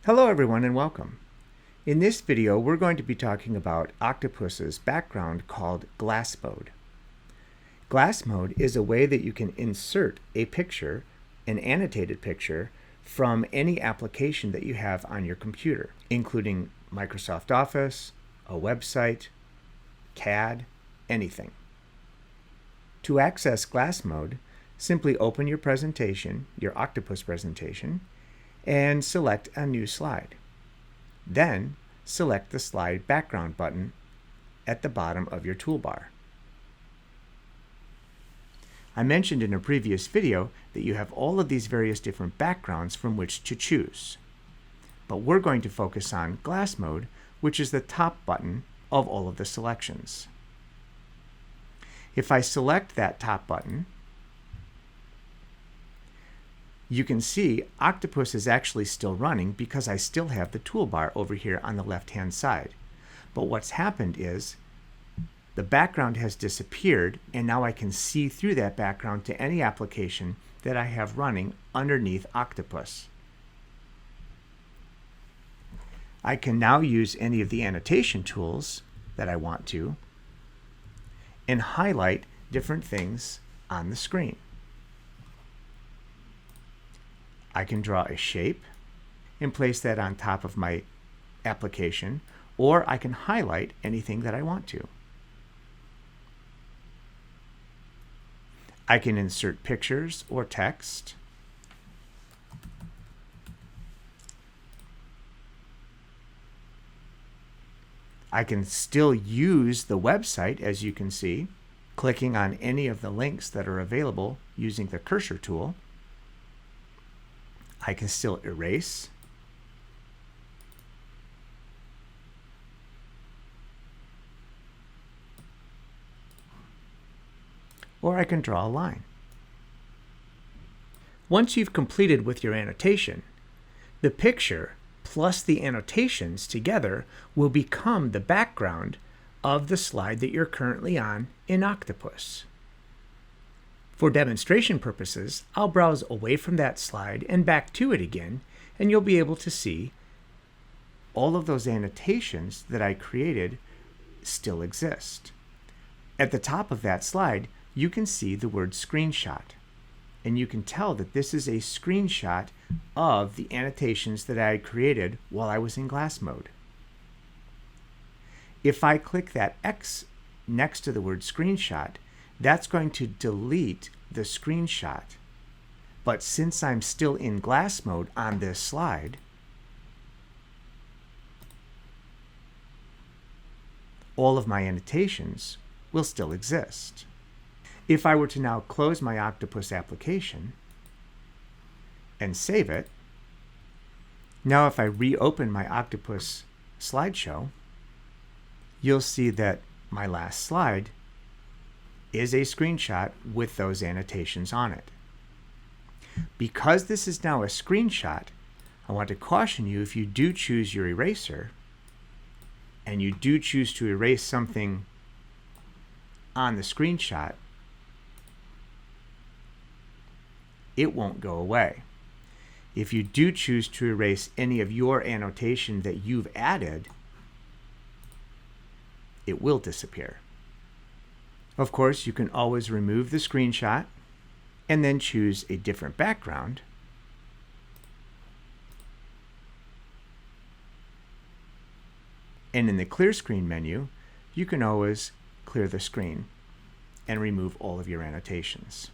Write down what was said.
Hello everyone and welcome. In this video we're going to be talking about Oktopus's background called glass mode. Glass mode is a way that you can insert a picture, an annotated picture, from any application that you have on your computer, including Microsoft Office, a website, CAD, anything. To access glass mode, simply open your presentation, your Oktopus presentation, and select a new slide. Then select the slide background button at the bottom of your toolbar. I mentioned in a previous video that you have all of these various different backgrounds from which to choose. But we're going to focus on glass mode, which is the top button of all of the selections. If I select that top button, you can see Oktopus is actually still running because I still have the toolbar over here on the left-hand side. But what's happened is the background has disappeared, and now I can see through that background to any application that I have running underneath Oktopus. I can now use any of the annotation tools that I want to and highlight different things on the screen. I can draw a shape and place that on top of my application, or I can highlight anything that I want to. I can insert pictures or text. I can still use the website, as you can see, clicking on any of the links that are available using the cursor tool. I can still erase. Or I can draw a line. Once you've completed with your annotation, the picture plus the annotations together will become the background of the slide that you're currently on in Oktopus. For demonstration purposes, I'll browse away from that slide and back to it again, and you'll be able to see all of those annotations that I created still exist. At the top of that slide, you can see the word screenshot, and you can tell that this is a screenshot of the annotations that I had created while I was in glass mode. If I click that X next to the word screenshot, that's going to delete the screenshot. But since I'm still in glass mode on this slide, all of my annotations will still exist. If I were to now close my Oktopus application and save it, now if I reopen my Oktopus slideshow, you'll see that my last slide is a screenshot with those annotations on it. Because this is now a screenshot, I want to caution you, if you do choose your eraser and you do choose to erase something on the screenshot, it won't go away. If you do choose to erase any of your annotation that you've added, it will disappear. Of course, you can always remove the screenshot and then choose a different background. And in the clear screen menu, you can always clear the screen and remove all of your annotations.